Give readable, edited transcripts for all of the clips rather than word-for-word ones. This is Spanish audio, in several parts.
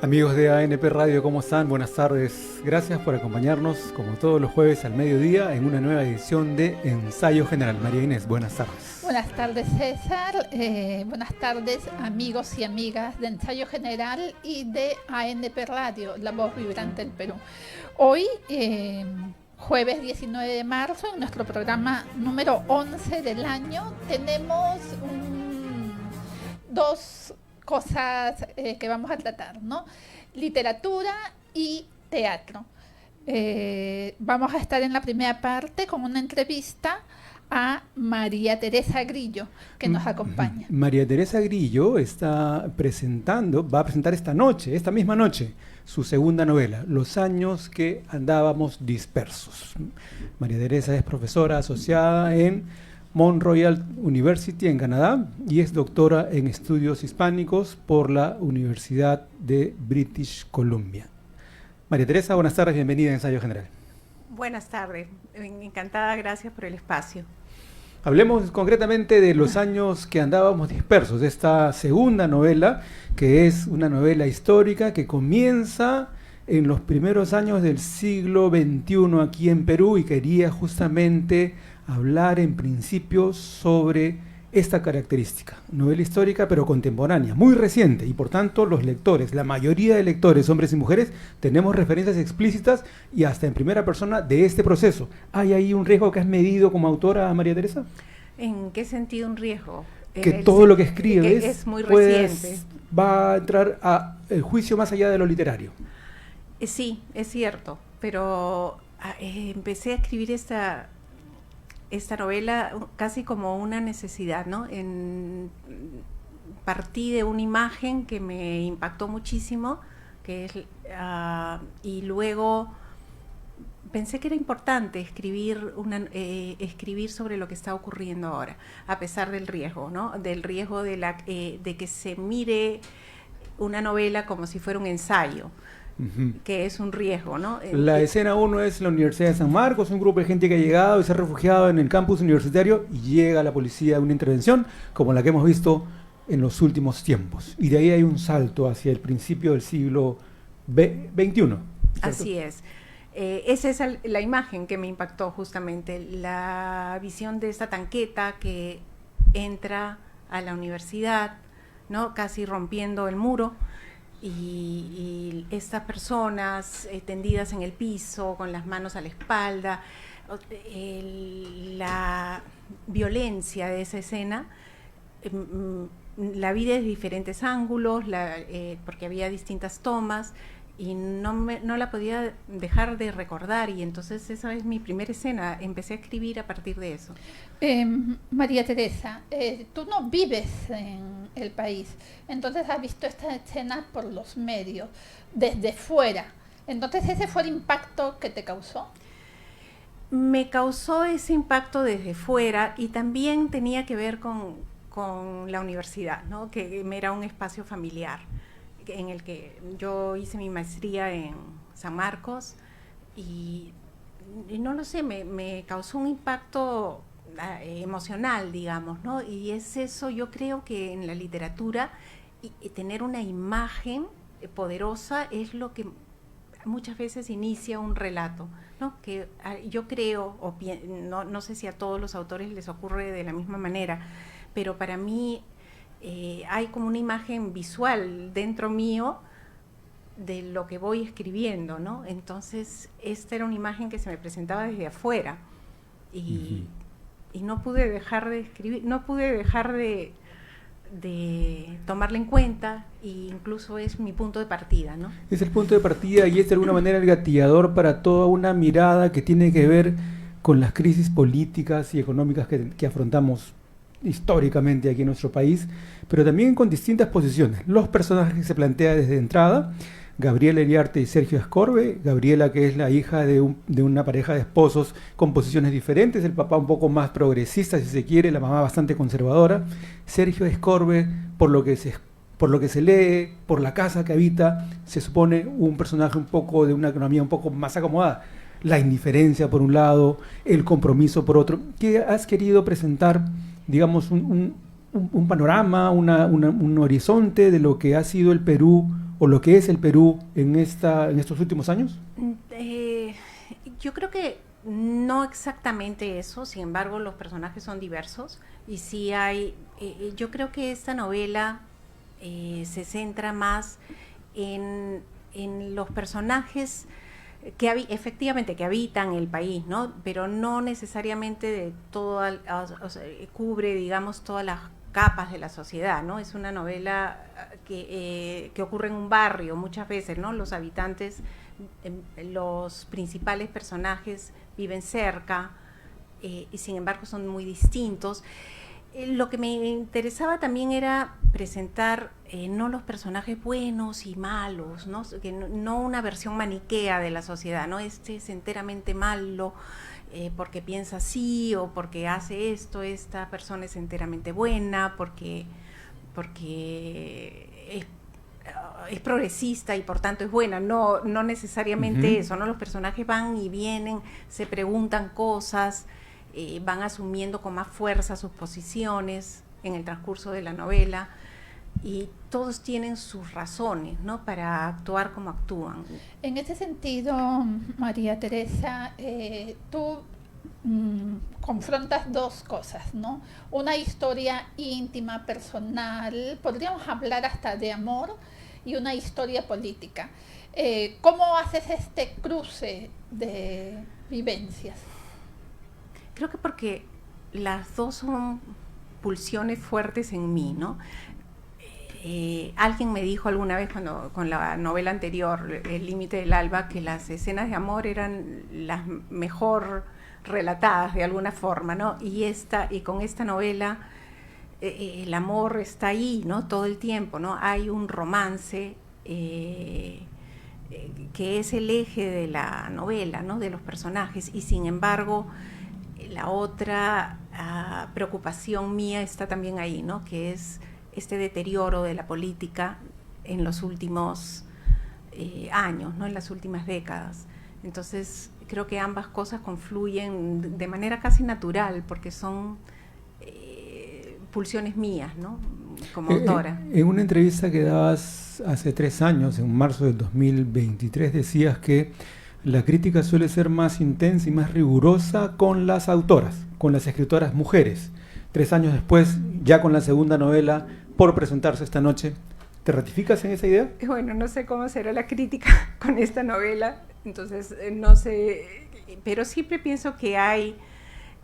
Amigos de ANP Radio, ¿cómo están? Buenas tardes. Gracias por acompañarnos, como todos los jueves al mediodía, en una nueva edición de Ensayo General. María Inés, buenas tardes. Buenas tardes, César. Buenas tardes, amigos y amigas de Ensayo General y de ANP Radio, la voz vibrante del Perú. Hoy, jueves 19 de marzo, en nuestro programa número 11 del año, tenemos dos cosas que vamos a tratar, ¿no? Literatura y teatro. Vamos a estar en la primera parte con una entrevista a María Teresa Grillo, que nos acompaña. María Teresa Grillo va a presentar esta misma noche, su segunda novela, Los años que andábamos dispersos. María Teresa es profesora asociada en Mount Royal University en Canadá y es doctora en estudios hispánicos por la Universidad de British Columbia. María Teresa, buenas tardes, bienvenida a Ensayo General. Buenas tardes, encantada, gracias por el espacio. Hablemos concretamente de Los años que andábamos dispersos, de esta segunda novela, que es una novela histórica que comienza en los primeros años del siglo XXI aquí en Perú y quería justamente hablar en principio sobre esta característica, novela histórica pero contemporánea, muy reciente, y por tanto los lectores, la mayoría de lectores, hombres y mujeres, tenemos referencias explícitas y hasta en primera persona de este proceso. ¿Hay ahí un riesgo que has medido como autora, María Teresa? ¿En qué sentido un riesgo? Que todo lo que escribes es muy reciente. Va a entrar a el juicio más allá de lo literario. Sí, es cierto, pero empecé a escribir esta novela casi como una necesidad, ¿no? Partí de una imagen que me impactó muchísimo, y luego pensé que era importante escribir sobre lo que está ocurriendo ahora, a pesar del riesgo, ¿no? Del riesgo de que se mire una novela como si fuera un ensayo. Que es un riesgo, ¿no? La escena 1 es la Universidad de San Marcos, un grupo de gente que ha llegado y se ha refugiado en el campus universitario y llega la policía a una intervención como la que hemos visto en los últimos tiempos. Y de ahí hay un salto hacia el principio del siglo XXI. ¿Cierto? Así es. Esa es la imagen que me impactó justamente, la visión de esta tanqueta que entra a la universidad, ¿no? Casi rompiendo el muro. Y estas personas tendidas en el piso, con las manos a la espalda, la violencia de esa escena, la vi desde diferentes ángulos, porque había distintas tomas, y no la podía dejar de recordar, y entonces esa es mi primera escena, empecé a escribir a partir de eso. María Teresa, tú no vives en el país, entonces has visto esta escena por los medios, desde fuera, entonces ese fue el impacto que te causó. Me causó ese impacto desde fuera y también tenía que ver con la universidad, ¿no? Que era un espacio familiar en el que yo hice mi maestría en San Marcos y no lo sé, me causó un impacto emocional, digamos, ¿no? Y es eso, yo creo que en la literatura y tener una imagen poderosa es lo que muchas veces inicia un relato, ¿no? Que yo creo, no sé si a todos los autores les ocurre de la misma manera, pero para mí hay como una imagen visual dentro mío de lo que voy escribiendo, ¿no? Entonces, esta era una imagen que se me presentaba desde afuera y no pude dejar de escribir, no pude dejar de tomarla en cuenta e incluso es mi punto de partida, ¿no? Es el punto de partida y es de alguna manera el gatillador para toda una mirada que tiene que ver con las crisis políticas y económicas que afrontamos históricamente aquí en nuestro país, pero también con distintas posiciones. Los personajes que se plantea desde entrada, Gabriela Iriarte y Sergio Escorbe. Gabriela, que es la hija de una pareja de esposos con posiciones diferentes, el papá un poco más progresista, si se quiere, la mamá bastante conservadora. Sergio Escorbe, por lo que se lee, por la casa que habita, se supone un personaje un poco de una economía un poco más acomodada. La indiferencia por un lado, el compromiso por otro. ¿Qué has querido presentar, digamos, un panorama, un horizonte de lo que ha sido el Perú o lo que es el Perú en estos últimos años? Yo creo que no exactamente eso, sin embargo los personajes son diversos y sí hay, yo creo que esta novela se centra más en los personajes que efectivamente que habitan el país, ¿no? Pero no necesariamente de o sea, cubre, digamos, todas las capas de la sociedad, ¿no? Es una novela que ocurre en un barrio muchas veces, ¿no? Los habitantes, los principales personajes viven cerca y sin embargo son muy distintos. Lo que me interesaba también era presentar no los personajes buenos y malos, ¿no? Que no una versión maniquea de la sociedad, ¿no? Este es enteramente malo porque piensa así o porque hace esto, esta persona es enteramente buena porque es progresista y por tanto es buena, no necesariamente eso, ¿no? Los personajes van y vienen, se preguntan cosas, van asumiendo con más fuerza sus posiciones en el transcurso de la novela y todos tienen sus razones, ¿no? Para actuar como actúan. En ese sentido, María Teresa, tú confrontas dos cosas, ¿no? Una historia íntima, personal, podríamos hablar hasta de amor, y una historia política. ¿Cómo haces este cruce de vivencias? Creo que porque las dos son pulsiones fuertes en mí, ¿no? Alguien me dijo alguna vez con la novela anterior, El límite del alba, que las escenas de amor eran las mejor relatadas de alguna forma, ¿no? Y con esta novela el amor está ahí, ¿no? Todo el tiempo, ¿no? Hay un romance que es el eje de la novela, ¿no? De los personajes, y sin embargo la otra preocupación mía está también ahí, ¿no? Que es este deterioro de la política en los últimos años, ¿no? En las últimas décadas. Entonces creo que ambas cosas confluyen de manera casi natural porque son pulsiones mías, ¿no? Como autora. En una entrevista que dabas hace 3 años, en marzo del 2023, decías que la crítica suele ser más intensa y más rigurosa con las autoras, con las escritoras mujeres. 3 años después, ya con la segunda novela por presentarse esta noche, ¿te ratificas en esa idea? Bueno, no sé cómo será la crítica con esta novela, entonces no sé, pero siempre pienso que hay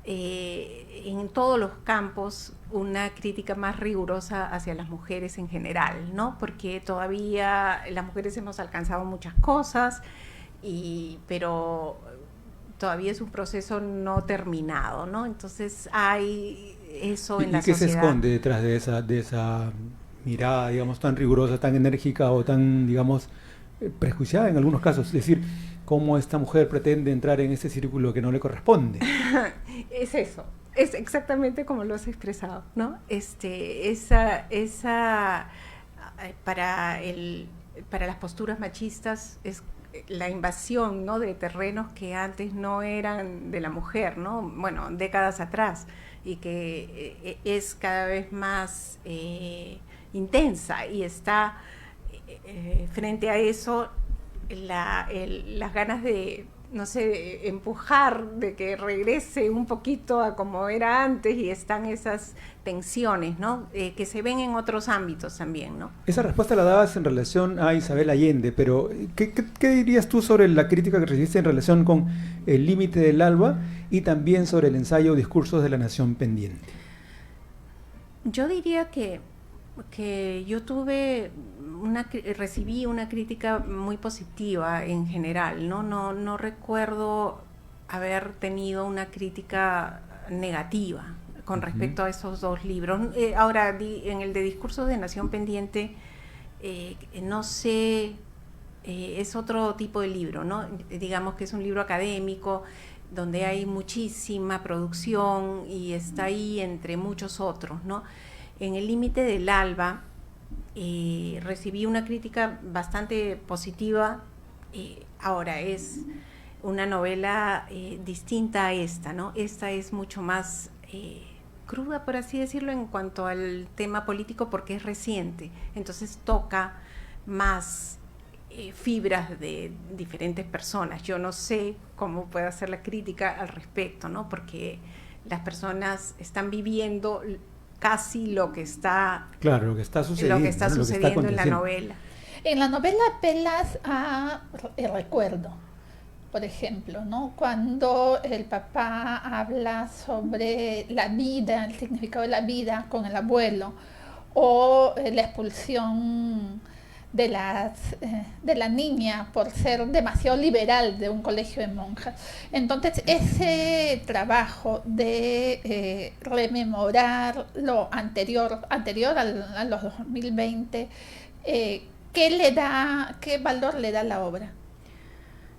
en todos los campos una crítica más rigurosa hacia las mujeres en general, ¿no? Porque todavía las mujeres hemos alcanzado muchas cosas, pero todavía es un proceso no terminado, ¿no? Entonces hay eso en la sociedad. ¿Y qué se esconde detrás de esa mirada, digamos, tan rigurosa, tan enérgica o tan, digamos, prejuiciada en algunos casos? Es decir, ¿cómo esta mujer pretende entrar en ese círculo que no le corresponde? Es eso, es exactamente como lo has expresado, ¿no? Para las posturas machistas es la invasión, ¿no? De terrenos que antes no eran de la mujer, ¿no? Bueno, décadas atrás, y que es cada vez más intensa, y está frente a eso las ganas de, no sé, empujar, de que regrese un poquito a como era antes, y están esas tensiones, ¿no? Que se ven en otros ámbitos también, ¿no? Esa respuesta la dabas en relación a Isabel Allende, pero ¿qué dirías tú sobre la crítica que recibiste en relación con El límite del alba y también sobre el ensayo Discursos de la Nación Pendiente? Yo diría que yo recibí una crítica muy positiva en general, ¿no? No recuerdo haber tenido una crítica negativa con respecto a esos dos libros. Ahora, en el de Discursos de Nación Pendiente, no sé, es otro tipo de libro, ¿no? Digamos que es un libro académico donde hay muchísima producción y está ahí entre muchos otros, ¿no? En El límite del alba recibí una crítica bastante positiva. Ahora es una novela distinta a esta, ¿no? Esta es mucho más cruda, por así decirlo, en cuanto al tema político, porque es reciente, entonces toca más fibras de diferentes personas. Yo no sé cómo puedo hacer la crítica al respecto, ¿no? Porque las personas están viviendo casi lo que está, claro, lo que está sucediendo, lo que está sucediendo en la aconteciendo. novela. En la novela apelas a el recuerdo, por ejemplo, ¿no? Cuando el papá habla sobre la vida, el significado de la vida con el abuelo, o la expulsión de la niña por ser demasiado liberal de un colegio de monjas. Entonces, ese trabajo de rememorar lo anterior a los 2020, ¿qué valor le da a la obra?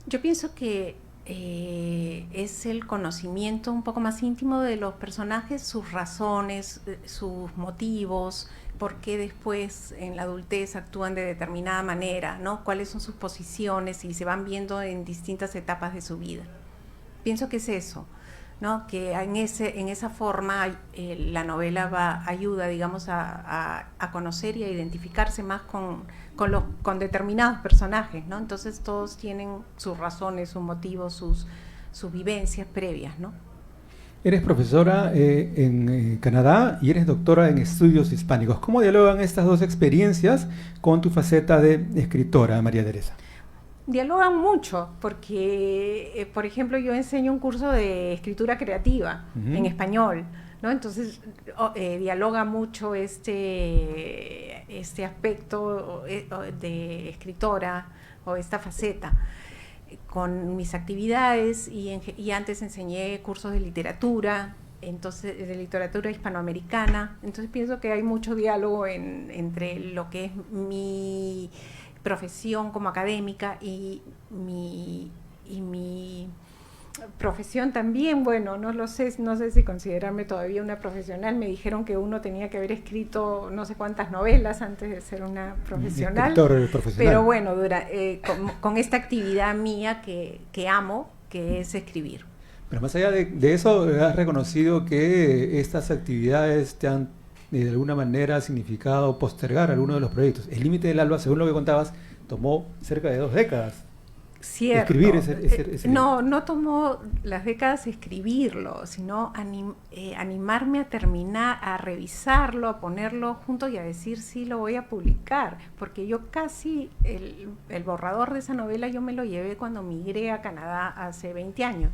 Yo pienso que es el conocimiento un poco más íntimo de los personajes, sus razones, sus motivos, por qué después en la adultez actúan de determinada manera, ¿no? Cuáles son sus posiciones y se van viendo en distintas etapas de su vida. Pienso que es eso, ¿no? Que en esa forma la novela ayuda, digamos, a conocer y a identificarse más con determinados personajes, ¿no? Entonces todos tienen sus razones, sus motivos, sus vivencias previas, ¿no? Eres profesora en Canadá y eres doctora en estudios hispánicos. ¿Cómo dialogan estas dos experiencias con tu faceta de escritora, María Teresa? Dialogan mucho, porque, por ejemplo, yo enseño un curso de escritura creativa en español, ¿no? Entonces, dialoga mucho este aspecto de escritora o esta faceta con mis actividades, y antes enseñé cursos de literatura, entonces de literatura hispanoamericana. Entonces pienso que hay mucho diálogo entre lo que es mi profesión como académica y mi profesión también. Bueno, no sé si considerarme todavía una profesional. Me dijeron que uno tenía que haber escrito no sé cuántas novelas antes de ser una profesional. Escritor profesional. Pero bueno, con esta actividad mía que amo, que es escribir. Pero más allá de eso, has reconocido que estas actividades te han de alguna manera significado postergar algunos de los proyectos. El Límite del Alba, según lo que contabas, tomó cerca de 2 décadas. Cierto. Escribir ese no tomó las décadas escribirlo, sino animarme a terminar, a revisarlo, a ponerlo junto y a decir sí, lo voy a publicar, porque yo casi el borrador de esa novela yo me lo llevé cuando migré a Canadá hace 20 años.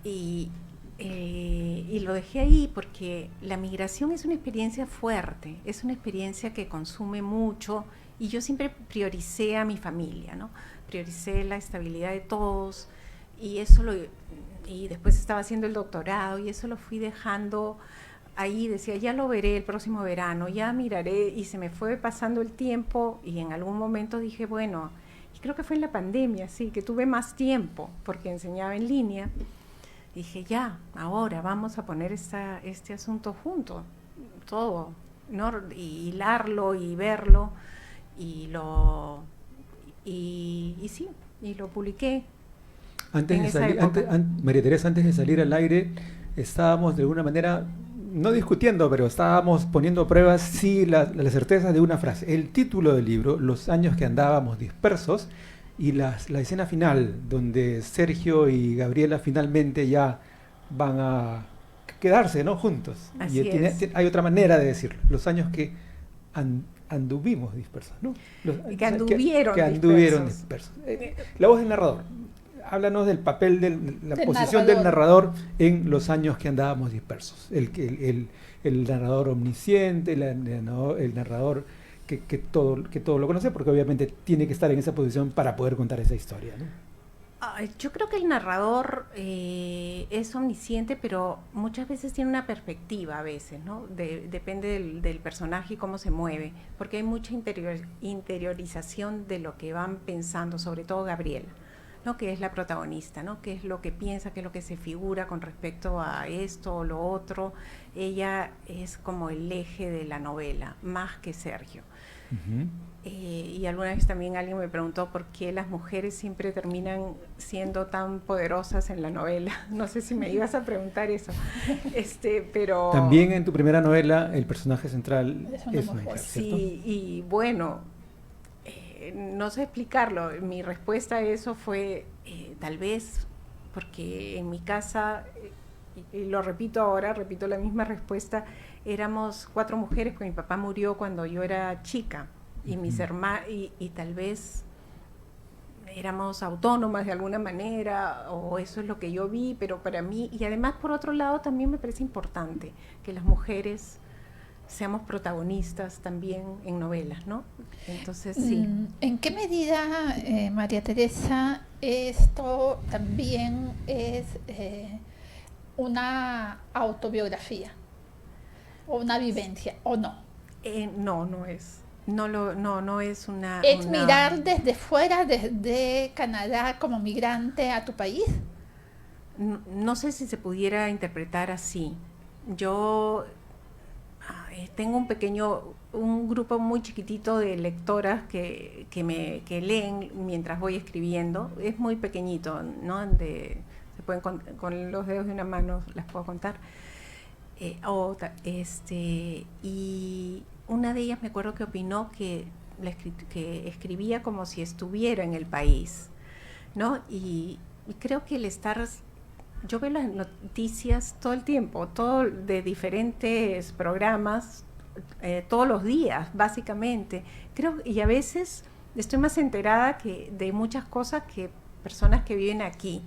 Y lo dejé ahí porque la migración es una experiencia fuerte, es una experiencia que consume mucho, y yo siempre prioricé a mi familia, ¿no? Prioricé la estabilidad de todos, y después estaba haciendo el doctorado y eso lo fui dejando ahí. Decía, ya lo veré el próximo verano, ya miraré, y se me fue pasando el tiempo, y en algún momento dije, bueno, y creo que fue en la pandemia, sí, que tuve más tiempo porque enseñaba en línea. Dije, ya, ahora vamos a poner este asunto junto, todo, ¿no? Y hilarlo y verlo, y sí, y lo publiqué. María Teresa, antes de salir al aire, estábamos de alguna manera, no discutiendo, pero estábamos poniendo a prueba sí la certeza de una frase. El título del libro, Los años que andábamos dispersos, y la escena final, donde Sergio y Gabriela finalmente ya van a quedarse, ¿no? Juntos. Así hay otra manera de decirlo. Los años que anduvimos dispersos, ¿no? Que anduvieron dispersos. La voz del narrador. Háblanos del papel, la posición narrador. del narrador en los años que andábamos dispersos. El narrador omnisciente, el narrador que todo lo conoce, porque obviamente tiene que estar en esa posición para poder contar esa historia, ¿no? Yo creo que el narrador es omnisciente, pero muchas veces tiene una perspectiva, a veces, ¿no? Depende del personaje y cómo se mueve, porque hay mucha interiorización de lo que van pensando, sobre todo Gabriela, ¿no? Que es la protagonista, ¿no? Qué es lo que piensa, qué es lo que se figura con respecto a esto o lo otro. Ella es como el eje de la novela, más que Sergio. Y alguna vez también alguien me preguntó por qué las mujeres siempre terminan siendo tan poderosas en la novela. No sé si me ibas a preguntar eso, pero... También en tu primera novela el personaje central es una mujer, ¿cierto? Sí, y bueno, no sé explicarlo. Mi respuesta a eso fue tal vez porque en mi casa, y lo repito ahora, repito la misma respuesta, éramos 4 mujeres, porque mi papá murió cuando yo era chica, y mis hermanos, y tal vez éramos autónomas de alguna manera, o eso es lo que yo vi, pero para mí, y además por otro lado también me parece importante que las mujeres seamos protagonistas también en novelas, ¿no? Entonces, sí. ¿En qué medida, María Teresa, esto también es una autobiografía o una vivencia, o no? No, no es. No es una... ¿Es mirar desde fuera, desde Canadá como migrante a tu país? No sé si se pudiera interpretar así. Yo tengo un grupo muy chiquitito de lectoras que leen mientras voy escribiendo. Es muy pequeñito, ¿no? Se pueden con los dedos de una mano las puedo contar. Y una de ellas me acuerdo que opinó que escribía como si estuviera en el país, ¿no? Y creo que yo veo las noticias todo el tiempo, de diferentes programas, todos los días, básicamente. Y a veces estoy más enterada de muchas cosas que personas que viven aquí.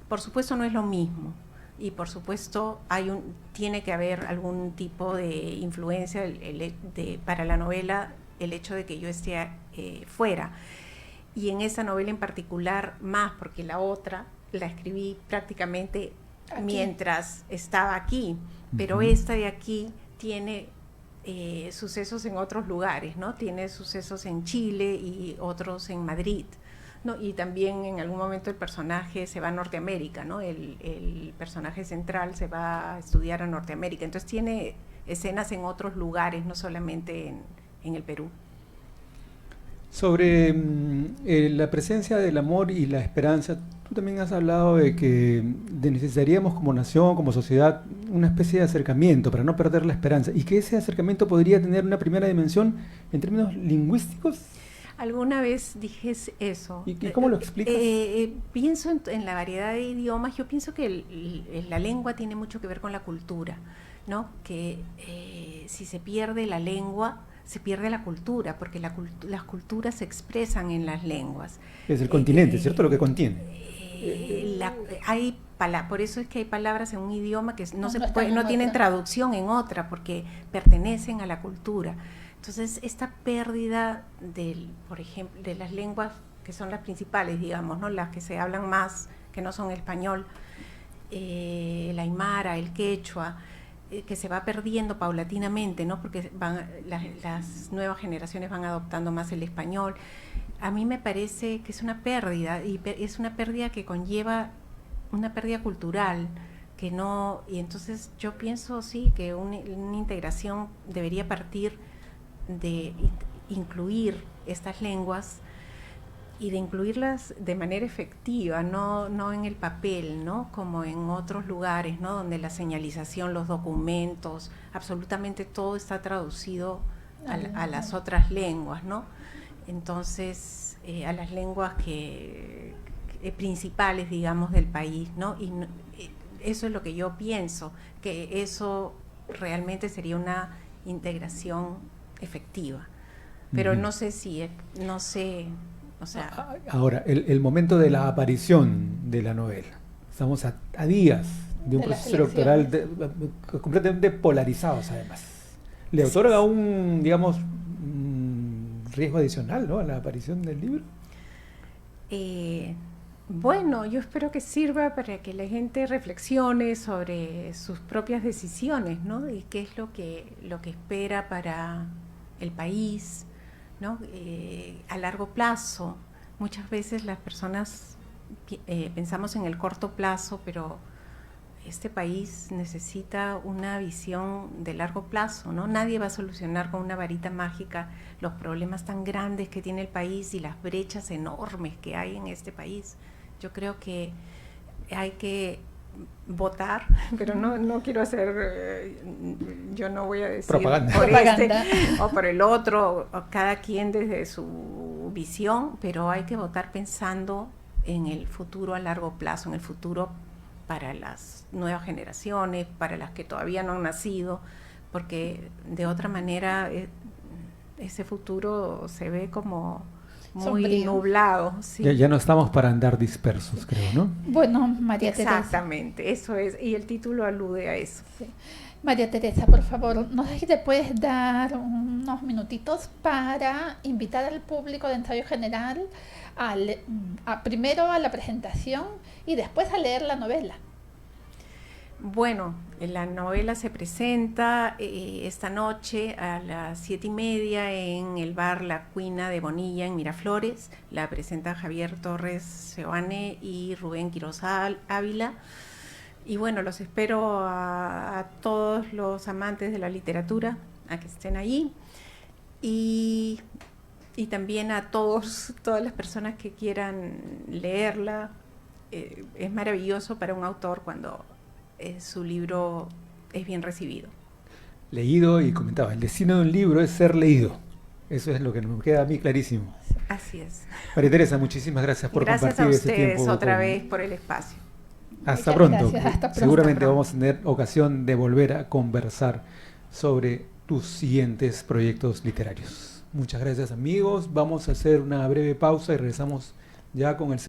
Por supuesto no es lo mismo. Y por supuesto tiene que haber algún tipo de influencia para la novela, el hecho de que yo esté fuera. Y en esa novela en particular más, porque la otra la escribí prácticamente aquí, mientras estaba aquí, pero esta de aquí tiene sucesos en otros lugares, ¿no? Tiene sucesos en Chile y otros en Madrid, ¿no? Y también en algún momento el personaje se va a Norteamérica, ¿no? El personaje central se va a estudiar a Norteamérica, entonces tiene escenas en otros lugares, no solamente en el Perú. Sobre la presencia del amor y la esperanza, tú también has hablado de que necesitaríamos como nación, como sociedad, una especie de acercamiento para no perder la esperanza, y que ese acercamiento podría tener una primera dimensión en términos lingüísticos. Alguna vez dije eso. ¿Y cómo lo explicas? Pienso en la variedad de idiomas. Yo pienso que la lengua tiene mucho que ver con la cultura, ¿no? Que si se pierde la lengua, se pierde la cultura, porque las culturas se expresan en las lenguas. Es el continente, ¿cierto? Lo que contiene. Por eso es que hay palabras en un idioma que no tienen traducción en otra, porque pertenecen a la cultura. Entonces, esta pérdida por ejemplo, de las lenguas que son las principales, digamos, ¿no? Las que se hablan más, que no son el español, el aymara, el quechua, que se va perdiendo paulatinamente, ¿no? Porque las nuevas generaciones van adoptando más el español. A mí me parece que es una pérdida, y es una pérdida que conlleva una pérdida cultural, y entonces yo pienso, sí, que una integración debería partir de incluir estas lenguas y de incluirlas de manera efectiva, no en el papel, ¿no? Como en otros lugares, ¿no? Donde la señalización, los documentos, absolutamente todo está traducido a las otras lenguas, ¿no? Entonces, a las lenguas principales, digamos, del país, ¿no? Y eso es lo que yo pienso, que eso realmente sería una integración efectiva, pero no sé, o sea... Ahora, el momento de la aparición de la novela. Estamos a días de un proceso electoral completamente polarizados, además. ¿Le otorga un, digamos, riesgo adicional, ¿no?, a la aparición del libro? Bueno, yo espero que sirva para que la gente reflexione sobre sus propias decisiones, ¿no? Y qué es lo que espera para el país, ¿no? A largo plazo. Muchas veces las personas pensamos en el corto plazo, pero este país necesita una visión de largo plazo, ¿no? Nadie va a solucionar con una varita mágica los problemas tan grandes que tiene el país y las brechas enormes que hay en este país. Yo creo que hay que votar, pero no quiero hacer, yo no voy a decir propaganda por este o por el otro, o cada quien desde su visión, pero hay que votar pensando en el futuro a largo plazo, en el futuro para las nuevas generaciones, para las que todavía no han nacido, porque de otra manera ese futuro se ve como muy Sombrío. nublado. Sí. Ya no estamos para andar dispersos, creo, ¿no? Bueno, María Teresa. Exactamente, eso es, y el título alude a eso. Sí. María Teresa, por favor, no sé si te puedes dar unos minutitos para invitar al público de Ensayo General primero a la presentación y después a leer la novela. Bueno, la novela se presenta esta noche a las 7:30 en el bar La Cuina de Bonilla en Miraflores. La presenta Javier Torres Seoane y Rubén Quiroz Ávila. Y bueno, los espero a todos los amantes de la literatura a que estén allí. Y también a todas las personas que quieran leerla. Es maravilloso para un autor cuando su libro es bien recibido. Leído, y comentaba, el destino de un libro es ser leído. Eso es lo que me queda a mí clarísimo. Así es. María Teresa, muchísimas gracias por compartir ese tiempo. Gracias a ustedes otra vez por el espacio. Hasta Muchas pronto. gracias, hasta pronto. Seguramente Hasta pronto. vamos a tener ocasión de volver a conversar sobre tus siguientes proyectos literarios. Muchas gracias, amigos. Vamos a hacer una breve pausa y regresamos ya con el